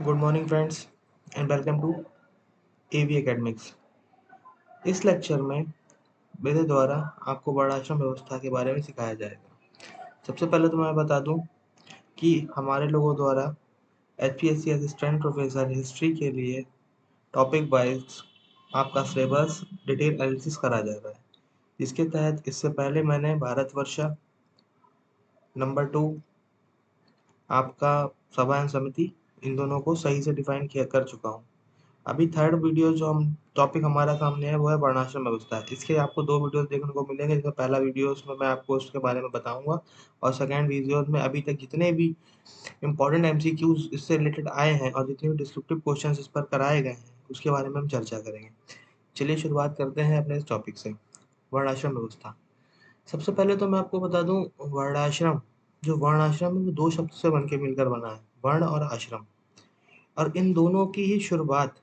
Good morning friends and welcome to AV academics. इस lecture में मेरे द्वारा आपको वर्णाश्रम व्यवस्था के बारे में सिखाया जाएगा। सबसे पहले तो मैं बता दूं कि हमारे लोगों द्वारा एचपीएससी असिस्टेंट प्रोफेसर हिस्ट्री के लिए टॉपिक वाइज आपका सिलेबस डिटेल एनालिसिस करा जा रहा है। इसके तहत इससे पहले मैंने भारतवर्ष नंबर 2 आपका सभा एवं समिति इन दोनों को सही से डिफाइन किया कर चुका हूँ। अभी थर्ड वीडियो जो हम टॉपिक हमारा सामने है वो है वर्णाश्रम व्यवस्था। इसके आपको दो वीडियो देखने को मिलेंगे, जिसमें पहला वीडियो उसमें मैं आपको उसके बारे में बताऊंगा और सेकंड वीडियो में अभी तक जितने भी इंपॉर्टेंट एमसीक्यूज इससे रिलेटेड आए हैं और जितने भी डिस्क्रिप्टिव क्वेश्चंस इस पर कराए गए हैं उसके बारे में हम चर्चा करेंगे। चलिए शुरुआत करते हैं अपने इस टॉपिक से, वर्णाश्रम व्यवस्था। सबसे पहले तो मैं आपको बता दूं, वर्णाश्रम जो वर्णाश्रम है वो दो शब्द से बन के मिलकर बना है, वर्ण और आश्रम। और इन दोनों की ही शुरुआत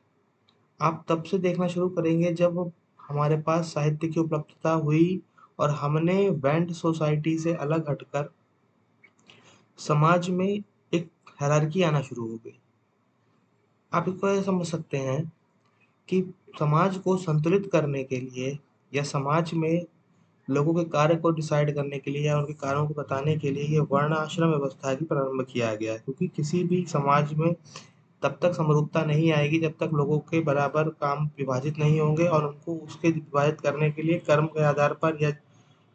आप तब से देखना शुरू करेंगे जब हमारे पास साहित्य की उपलब्धता हुई और हमने बैंड सोसाइटी से अलग हटकर समाज में एक हायरार्की आना शुरू हो गई। आप इसको ऐसे समझ सकते हैं कि समाज को संतुलित करने के लिए या समाज में लोगों के कार्य को डिसाइड करने के लिए या उनके कार्यों को बताने के लिए ये वर्ण आश्रम व्यवस्था की प्रारंभ किया गया है, क्योंकि किसी भी समाज में तब तक समरूपता नहीं आएगी जब तक लोगों के बराबर काम विभाजित नहीं होंगे और उनको उसके विभाजित करने के लिए कर्म के आधार पर या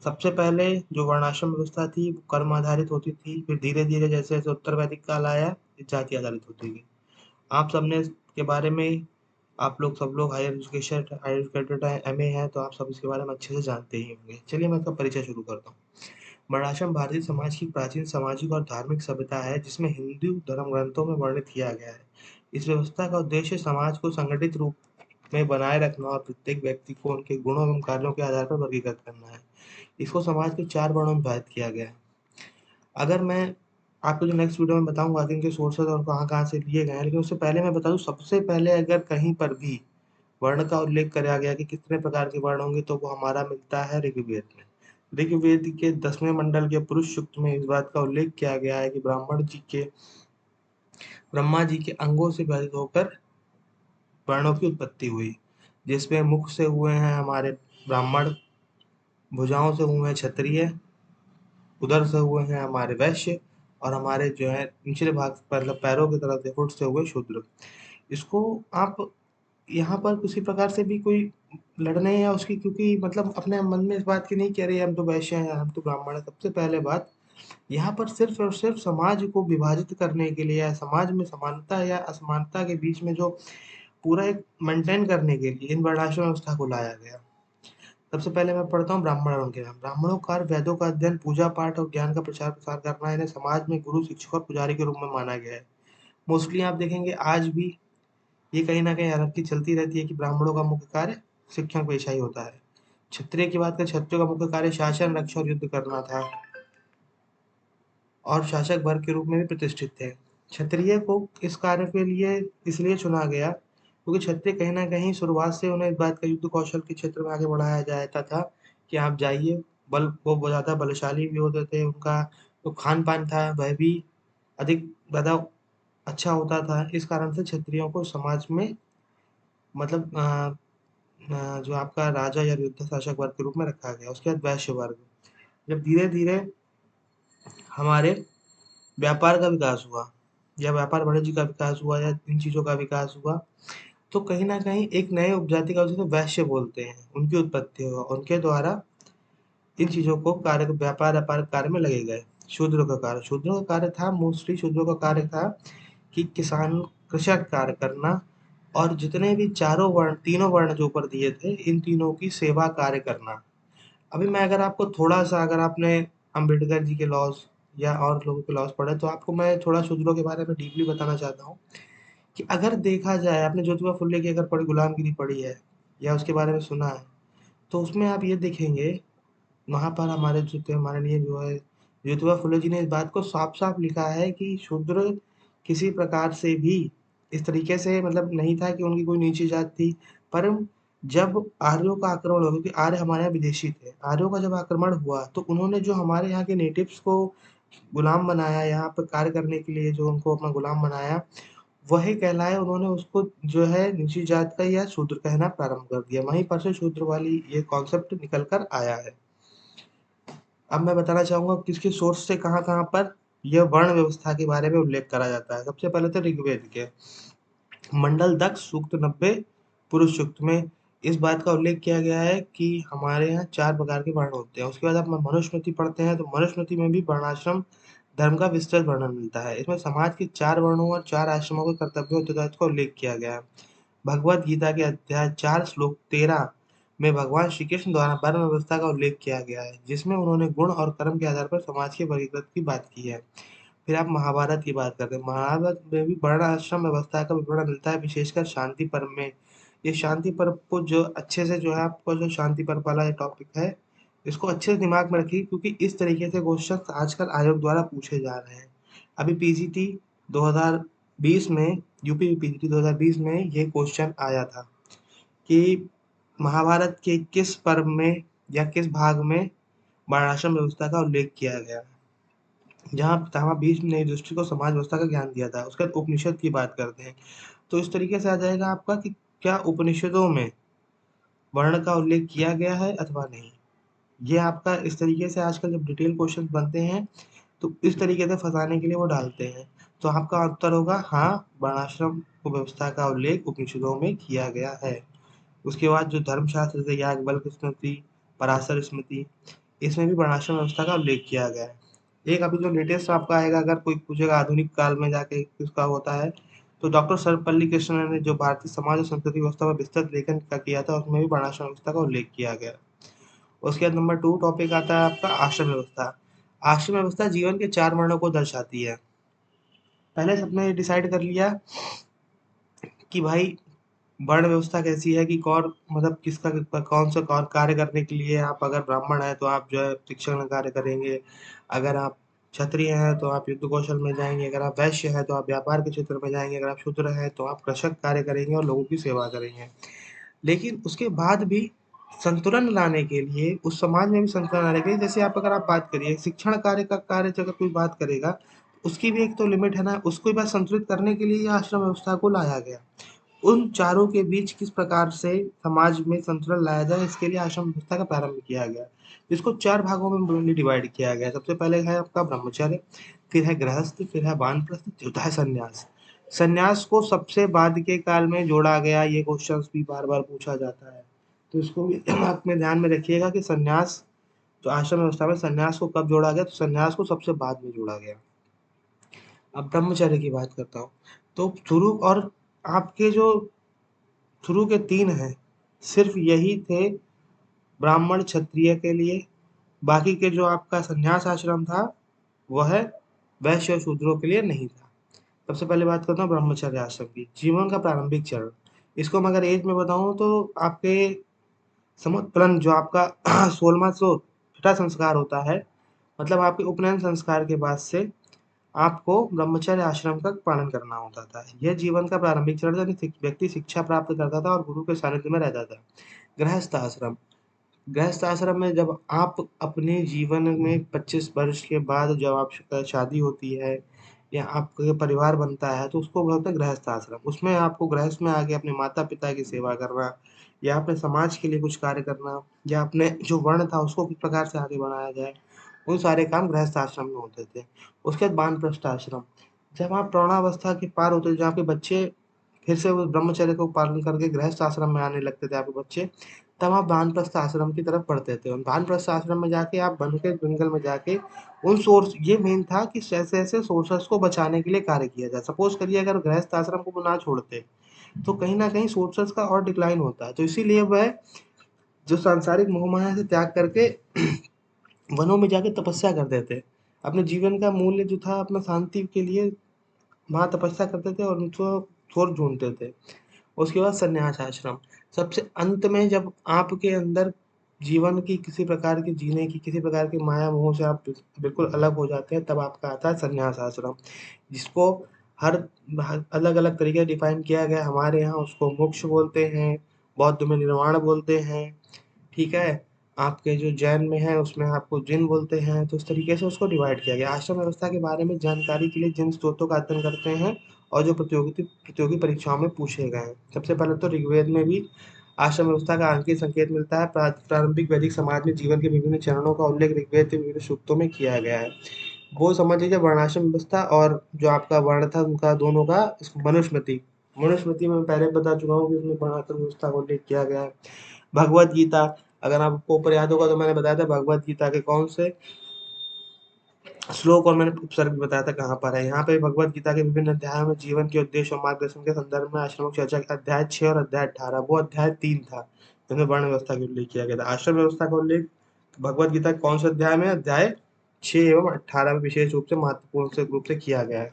सबसे पहले जो वर्णाश्रम व्यवस्था थी वो कर्म आधारित होती थी, फिर धीरे धीरे जैसे जैसे उत्तर वैदिक काल आया ये जाति आधारित होती गई। आप सबने इसके बारे में, आप लोग सब लोग हायर एजुकेटेड है, एमए है, तो आप सब इसके बारे में अच्छे से जानते ही होंगे। चलिए मैं इसका परिचय शुरू करता हूँ। वर्णाश्रम भारतीय समाज की प्राचीन सामाजिक और धार्मिक सभ्यता है जिसमें हिंदू धर्म ग्रंथों में वर्णित किया गया है। इस व्यवस्था का उद्देश्य समाज को संगठित रूप में बनाए रखना और प्रत्येक व्यक्ति को उनके गुणों एवं कार्यों के आधार पर वर्गीकृत करना है। इसको समाज के 4 वर्णों में विभाजित किया गया है। अगर मैं आपको जो नेक्स्ट वीडियो में बताऊंगा कि इनके सोर्सेज और कहाँ-कहाँ से लिए गए हैं, लेकिन उससे पहले मैं बता दूं, सबसे पहले अगर कहीं पर भी वर्ण का उल्लेख करा गया कि कितने प्रकार के वर्ण होंगे तो वो हमारा मिलता है ऋग्वेद में। ऋग्वेद के 10वें मंडल के पुरुष सूक्त में इस बात का उल्लेख किया गया है कि ब्रह्मा जी के अंगों से विभाजित होकर वर्णों की उत्पत्ति हुई, जिसमें मुख से हुए हैं हमारे ब्राह्मण, भुजाओं से हुए हैं क्षत्रिय, उदर से हुए हैं हमारे वैश्य और हमारे जो है निचले भाग मतलब पैरों की तरफ से फुट से हुए शूद्र। इसको आप यहाँ पर किसी प्रकार से भी कोई लड़ने या उसकी, क्योंकि मतलब अपने मन में इस बात की नहीं कह रही है हम तो वैश्य हैं हम तो ब्राह्मण है। सबसे पहले बात यहाँ पर सिर्फ और सिर्फ समाज को विभाजित करने के लिए या समाज में समानता या असमानता के बीच में जो पूरा एक मेंटेन करने के लिए इन वर्णाश्रम व्यवस्था को लाया गया। सबसे पहले मैं पढ़ता हूँ ब्राह्मणों के नाम। ब्राह्मणों का वेदों का अध्ययन, पूजा पाठ और ज्ञान का प्रचार प्रसार करना, इन्हें समाज में गुरु, शिक्षक और पुजारी के रूप में माना गया है। मोस्टली आप देखेंगे आज भी ये कहीं ना कहीं हालांकि चलती रहती है कि ब्राह्मणों का मुख्य कार्य शिक्षण पेशा ही होता है। क्षत्रिय की बात करें, क्षत्रियो का मुख्य कार्य शासन, रक्षा और युद्ध करना था और शासक वर्ग के रूप में भी प्रतिष्ठित थे। क्षत्रिय को इस कार्य के लिए इसलिए चुना गया क्योंकि क्षत्रिय कहीं न कहीं शुरुआत से उन्हें इस बात का युद्ध कौशल के क्षेत्र में आगे बढ़ाया जाता था कि आप जाइए, बल वो बहुत ज़्यादा बलशाली भी होते थे, उनका जो खान-पान था वह भी अधिक ज़्यादा अच्छा होता था। इस कारण से क्षत्रियों को समाज में मतलब जो आपका राजा या युद्ध शासक वर्ग के रूप में रखा गया। उसके बाद वैश्य वर्ग। जब धीरे-धीरे हमारे व्यापार का विकास हुआ या व्यापार वाणिज्य का विकास हुआ या इन चीज़ों का विकास हुआ, तो कहीं न कहीं एक नए उपजाति का, जिसे वैश्य बोलते हैं, उनकी उत्पत्ति हुआ। उनके द्वारा इन चीज़ों को कार्य व्यापार कार्य में लगे गए। शूद्रों का कार्य था, मोस्टली शूद्रों का कार्य था कि कृषक कार्य करना और जितने भी तीनों वर्ण जो ऊपर दिए थे, इन तीनों की सेवा कार्य करना। अभी मैं अगर आपको थोड़ा-सा, अगर आपने अम्बेडकर जी के लॉज़ या और लोगों के लॉज़ पढ़े, तो आपको मैं थोड़ा शूद्रों के बारे में डीपली बताना चाहता हूँ कि अगर देखा जाए, आपने ज्योतिबा फुले की अगर पढ़ी गुलामगिरी पढ़ी है या उसके बारे में सुना है, तो उसमें आप ये देखेंगे, वहाँ पर हमारे जो थे माननीय जो है ज्योतिबा फुले जी ने इस बात को साफ-साफ लिखा है कि शूद्र किसी प्रकार से भी इस तरीके से मतलब नहीं था कि उनकी कोई नीची जात थी। परम जब आर्यों का आक्रमण हुआ, क्योंकि आर्य हमारे यहाँ विदेशी थे, आर्यों का जब आक्रमण हुआ तो उन्होंने जो हमारे यहाँ के नेटिव्स को गुलाम बनाया, यहाँ पे कार्य करने के लिए जो उनको अपना गुलाम बनाया, वही कहलाए, उन्होंने उसको जो है निची जात का या शूद्र कहना प्रारंभ कर दिया। वहीं पर से शूद्र वाली ये कॉन्सेप्ट निकल कर आया है। अब मैं बताना चाहूंगा किसके सोर्स से कहाँ-कहाँ पर यह वर्ण व्यवस्था के बारे में उल्लेख करा जाता है। सबसे पहले तो ऋग्वेद के मंडल दक्ष सूक्त 90 पुरुष सूक्त में इस बात का उल्लेख किया गया है कि हमारे यहाँ 4 प्रकार के वर्ण होते हैं। उसके बाद आप मनुस्मृति पढ़ते हैं तो मनुस्मृति में भी वर्णाश्रम धर्म का विस्तृत वर्णन मिलता है। इसमें समाज के 4 वर्णों और 4 आश्रमों के कर्तव्यों उत्तरदायित्व का उल्लेख किया गया है। भगवद गीता के अध्याय 4 श्लोक 13 में भगवान श्री कृष्ण द्वारा वर्ण व्यवस्था का उल्लेख किया गया है, जिसमें उन्होंने गुण और कर्म के आधार पर समाज के वर्गीकृत की बात की है। फिर आप महाभारत की बात करते हैं। महाभारत में भी वर्ण आश्रम व्यवस्था का विवरण मिलता है, विशेषकर शांति पर्व में। ये शांति पर्व को जो अच्छे से जो है आपको जो शांति पर्व वाला ये टॉपिक है, इसको अच्छे से दिमाग में रखिए क्योंकि इस तरीके से क्वेश्चन आजकल आयोग द्वारा पूछे जा रहे हैं। अभी पीजीटी 2020 में यूपी पीजीटी 2020 में ये क्वेश्चन आया था कि महाभारत के किस पर्व में या किस भाग में वर्णाश्रम व्यवस्था का उल्लेख किया गया है। जहाँ जहाँ बीच में नई दृष्टि को समाज व्यवस्था का ज्ञान दिया था। उसके बाद उपनिषद की बात करते हैं तो इस तरीके से आ जाएगा आपका कि क्या उपनिषदों में वर्ण का उल्लेख किया गया है अथवा नहीं। ये आपका इस तरीके से आजकल जब डिटेल क्वेश्चन बनते हैं तो इस तरीके से फंसाने के लिए वो डालते हैं। तो आपका उत्तर होगा हाँ, वर्णाश्रम व्यवस्था का उल्लेख उपनिषदों में किया गया है। उसके बाद जो धर्मशास्त्र जैसे याज्ञवल्क्य स्मृति, पराशर स्मृति, इसमें भी वर्णाश्रम व्यवस्था का उल्लेख किया गया है। एक अभी जो लेटेस्ट आपका आएगा, अगर कोई पूछेगा आधुनिक काल में जाके किसका होता है, तो डॉक्टर सर्वपल्ली कृष्णन ने जो भारतीय समाज और संस्कृति व्यवस्था पर विस्तृत लेखन का किया था, उसमें भी वर्णाश्रम व्यवस्था का उल्लेख किया गया। उसके बाद नंबर 2 टॉपिक आता है आपका आश्रम व्यवस्था। आश्रम व्यवस्था जीवन के 4 वर्णों को दर्शाती है। पहले सबने डिसाइड कर लिया कि भाई वर्ण व्यवस्था कैसी है कि कौन मतलब किसका कौन सा कौन कार्य करने के लिए आप अगर ब्राह्मण हैं तो आप जो है शिक्षण का कार्य करेंगे, अगर आप क्षत्रिय हैं तो आप युद्ध कौशल में जाएंगे, अगर आप वैश्य हैं तो आप व्यापार के क्षेत्र में जाएंगे, अगर आप शूद्र हैं तो आप कृषक कार्य करेंगे और लोगों की सेवा करेंगे। लेकिन उसके बाद भी संतुलन लाने के लिए उस समाज में भी संतुलन लाने के लिए जैसे आप अगर आप बात करिए शिक्षण कार्य का कार्य अगर कोई बात करेगा उसकी भी एक तो लिमिट है ना, उसको भी संतुलित करने के लिए ये आश्रम व्यवस्था को लाया गया। उन चारों के बीच किस प्रकार से समाज में संतुलन लाया जाए इसके लिए आश्रम व्यवस्था का प्रारंभ किया गया। इसको 4 भागों में मेनली डिवाइड किया गया है। सबसे पहले है आपका ब्रह्मचर्य, फिर है गृहस्थ, फिर है वानप्रस्थ, चौथा है सन्यास। सन्यास को सबसे बाद के काल में जोड़ा गया, ये क्वेश्चंस भी बार-बार पूछा जाता है। तो इसको भी दिमाग में ध्यान में रखिएगा कि सन्यास तो आश्रम व्यवस्था में सन्यास को कब जोड़ा गया, तो सन्यास को सबसे बाद में जोड़ा गया। अब ब्रह्मचर्य की बात करता हूँ। तो शुरू और आपके जो शुरू के 3 हैं, सिर्फ़ यही थे ब्राह्मण क्षत्रिय के लिए, बाकी के जो आपका सन्यास आश्रम था, वह वैश्य और शूद्रों के लिए नहीं था। सबसे पहले बात करता हूँ ब्रह्मचर्य आश्रम की, जीवन का प्रारंभिक चरण। इसको मैं अगर एज में बताऊँ तो आपके समुत्पन्न जो आपका 16वाँ जो छठा संस्कार होता है, मतलब आपके उपनयन संस्कार के बाद से आपको ब्रह्मचर्य आश्रम का पालन करना होता था। यह जीवन का प्रारंभिक चरण था कि व्यक्ति शिक्षा प्राप्त करता था और गुरु के सानिध्य में रहता था। गृहस्थ आश्रम, गृहस्थ आश्रम में जब आप अपने जीवन में 25 वर्ष के बाद जब आप शादी होती है या आपका परिवार बनता है तो उसको बोलते हैं गृहस्थ आश्रम। उसमें आपको गृहस्थ में आके अपने माता-पिता की सेवा करना या अपने समाज के लिए कुछ कार्य करना या अपने जो वर्ण था उसको किस प्रकार से आगे बढ़ाया जाए, वो सारे काम गृहस्थ आश्रम में होते थे। उसके बाद वानप्रस्थ आश्रम, जब आप प्रौढ़ावस्था के पार होते थे, जहाँ पे बच्चे फिर से वो ब्रह्मचर्य को पालन करके गृहस्थ आश्रम में आने लगते थे आपके बच्चे, तब आप वानप्रस्थ आश्रम की तरफ बढ़ते थे। वानप्रस्थ आश्रम में जाके आप वन के जंगल में जाके उन सोर्स ये मेन था कि ऐसे-ऐसे सोर्सेस को बचाने के लिए कार्य किया जाए। सपोज़ करिए अगर गृहस्थ आश्रम को वो ना छोड़ते, तो कहीं न कहीं सोर्सेस का और डिक्लाइन होता है। तो इसीलिए वह जो सांसारिक मोह-माया से त्याग करके वनों में जाके तपस्या करते थे। अपने जीवन का मूल्य जो था अपना शांति के लिए वहाँ तपस्या करते थे और उनको सोर्स ढूँढते थे। उसके बाद सन्यास आश्रम, सबसे अंत में जब आपके अंदर जीवन की किसी प्रकार की जीने की किसी प्रकार की माया मोह से आप बिल्कुल अलग हो जाते हैं, तब आपका आता है सन्यास आश्रम, जिसको हर अलग-अलग तरीके से डिफाइन किया गया है। हमारे यहाँ उसको मोक्ष बोलते हैं, बौद्ध में निर्वाण बोलते हैं, ठीक है? आपके जो जैन में है उसमें आपको जिन बोलते हैं, तो इस तरीके से उसको डिवाइड किया गया है। आश्रम व्यवस्था के बारे में जानकारी के लिए जिन स्रोतों का अध्ययन करते हैं, और जो प्रतियोगी परीक्षाओं में पूछे गए हैं। सबसे पहले तो ऋग्वेद में भी आश्रम व्यवस्था का अंकीय संकेत मिलता है। प्रारंभिक वैदिक समाज में जीवन के विभिन्न चरणों का उल्लेख ऋग्वेद के विभिन्न सूक्तों में किया गया है। वो समझ लीजिए वर्णाश्रम व्यवस्था और जो आपका वर्ण था उनका दोनों का मनुस्मृति। मनुस्मृति में पहले बता चुका हूँ कि उसमें वर्णाश्रम व्यवस्था को उल्लेख किया गया है। भगवत गीता, अगर आपको ऊपर याद होगा तो मैंने बताया था भगवत गीता के कौन से श्लोक और मैंने उपसर्ग भी बताया था कहाँ पर है। यहाँ पे भगवत गीता के विभिन्न अध्यायों में जीवन के उद्देश्य और मार्गदर्शन के संदर्भ में आश्रमों की चर्चा अध्याय 6 और अध्याय 18, वो अध्याय 3 था जिसमें वर्ण व्यवस्था का उल्लेख किया गया था। आश्रम व्यवस्था का उल्लेख भगवत गीता के कौन से अध्याय में, अध्याय 6 एवं 18 में विशेष रूप से महत्वपूर्ण रूप से किया गया है।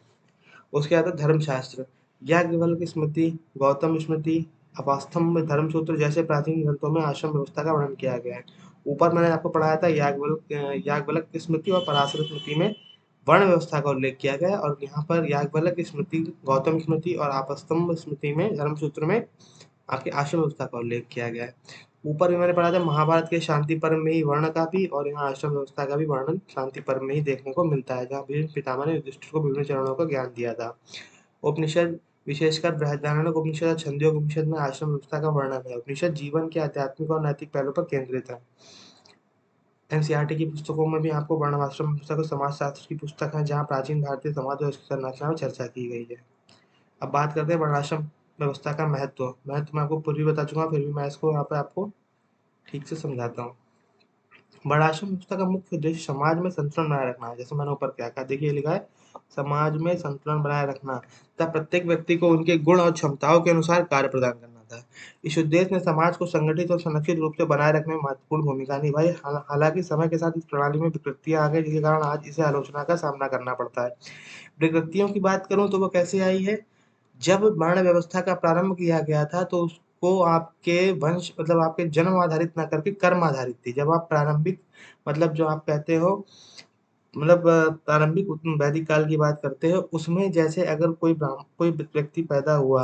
उसके बाद धर्मशास्त्र, याज्ञवल्क्य स्मृति, गौतम स्मृति, अपास्थम्ब धर्मसूत्र जैसे प्राचीन ग्रंथों में आश्रम व्यवस्था का वर्णन किया गया है। ऊपर मैंने आपको पढ़ाया था याज्ञवल्क्य स्मृति और पराशर स्मृति में वर्ण व्यवस्था का उल्लेख किया गया है, और यहाँ पर याज्ञवल्क्य स्मृति, गौतम स्मृति और आपस्तम्ब स्मृति में धर्मसूत्र में आपकी आश्रम व्यवस्था का उल्लेख किया गया है। ऊपर भी मैंने पढ़ा था महाभारत के शांति पर्व में ही वर्ण का भी और यहाँ आश्रम व्यवस्था का भी वर्णन शांति पर्व में ही देखने को मिलता है, जहाँ भीष्म पितामह ने युधिष्ठिर को विभिन्न चरणों का ज्ञान दिया था। उपनिषद, विशेषकर बृहदारण्यक उपनिषद और छंदोग्य उपनिषद में आश्रम व्यवस्था का वर्णन है। उपनिषद जीवन के आध्यात्मिक और नैतिक पहलू पर केंद्रित है। एनसीईआरटी की पुस्तकों में भी आपको वर्णाश्रम व्यवस्था को समाजशास्त्र की पुस्तक है, जहाँ प्राचीन भारतीय समाज और उसकी संरचना में चर्चा की गई है। अब बात करते हैं वर्णाश्रम व्यवस्था का महत्व। महत्व मैं आपको पूर्व भी बता चुका हूँ, फिर भी मैं इसको यहाँ पे आपको ठीक से समझाता हूँ। वर्णाश्रम व्यवस्था का मुख्य उद्देश्य समाज में संतुलन बनाए रखना है। जैसे मैंने ऊपर क्या कहा, देखिए लिखा है समाज में संतुलन बनाए रखना तथा प्रत्येक व्यक्ति को उनके गुण और क्षमताओं के अनुसार कार्य प्रदान करना था। इस उद्देश्य ने समाज को संगठित और संरक्षित रूप से बनाए रखने में महत्वपूर्ण भूमिका निभाई। हालांकि समय के साथ इस प्रणाली में विकृतियां आ गई, जिसके कारण आज इसे आलोचना का सामना करना पड़ता है। विकृतियों की बात करूं तो वो कैसे आई है, जब वर्ण व्यवस्था का प्रारंभ किया गया था तो उसको आपके वंश मतलब आपके जन्म आधारित ना करके कर्म आधारित थी। जब आप प्रारंभिक मतलब जो आप कहते हो मतलब प्रारंभिक वैदिक काल की बात करते हो, उसमें जैसे अगर कोई व्यक्ति पैदा हुआ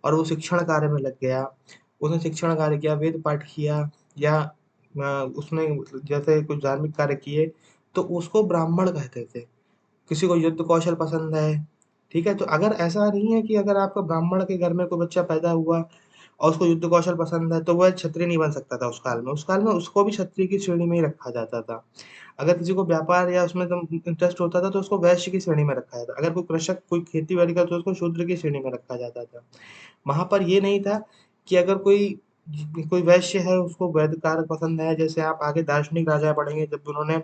और वो शिक्षण कार्य में लग गया, उसने शिक्षण कार्य किया, वेद पाठ किया या उसने जैसे कुछ धार्मिक कार्य किए, तो उसको ब्राह्मण कहते थे। किसी को युद्ध कौशल पसंद है, ठीक है? तो अगर ऐसा नहीं है कि अगर आपका ब्राह्मण के घर में कोई बच्चा पैदा हुआ और उसको युद्ध कौशल पसंद है, तो वह क्षत्रिय नहीं बन सकता था उस काल में। उस काल में उसको भी क्षत्रिय की श्रेणी में ही रखा जाता था। अगर किसी को व्यापार या उसमें इंटरेस्ट होता था तो उसको वैश्य की श्रेणी में रखा जाता। अगर कोई कृषक कोई खेती-बाड़ी करता तो उसको शूद्र की श्रेणी में रखा जाता था। वहाँ पर ये नहीं था कि अगर कोई वैश्य है उसको वैदिक कार्य पसंद है, जैसे आप आगे दार्शनिक राजा पढ़ेंगे, जब उन्होंने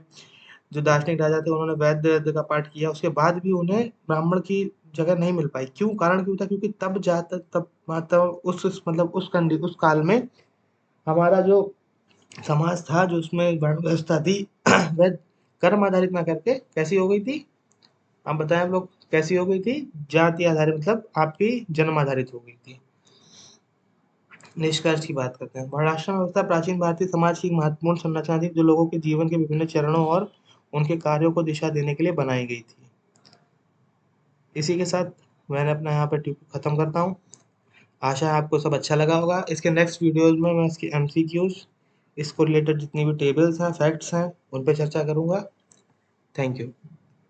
जो दार्शनिक राजा थे उन्होंने वैद्य का पाठ किया, उसके बाद भी उन्हें ब्राह्मण की जगह नहीं मिल पाई। क्यों? कारण क्यों था? क्योंकि तब मतलब उस काल में हमारा जो समाज था, जो उसमें वर्ण व्यवस्था थी वह कर्म आधारित ना करके कैसी हो गई थी? आप बताएं, आप लोग कैसी हो गई थी? जाति आधारित, मतलब आपकी जन्म आधारित हो गई थी। निष्कर्ष की बात करते हैं। वर्णाश्रम व्यवस्था प्राचीन भारतीय समाज की एक महत्वपूर्ण संरचना थी, जो लोगों के जीवन के विभिन्न चरणों और उनके कार्यों को दिशा देने के लिए बनाई गई थी। इसी के साथ मैंने अपना यहाँ पे टॉपिक खत्म करता हूँ। आशा है आपको सब अच्छा लगा होगा। इसके नेक्स्ट वीडियोज़ में मैं इसकी एमसीक्यूज़, इसको रिलेटेड जितनी भी टेबल्स हैं, फैक्ट्स हैं, उन पे चर्चा करूँगा। Thank you.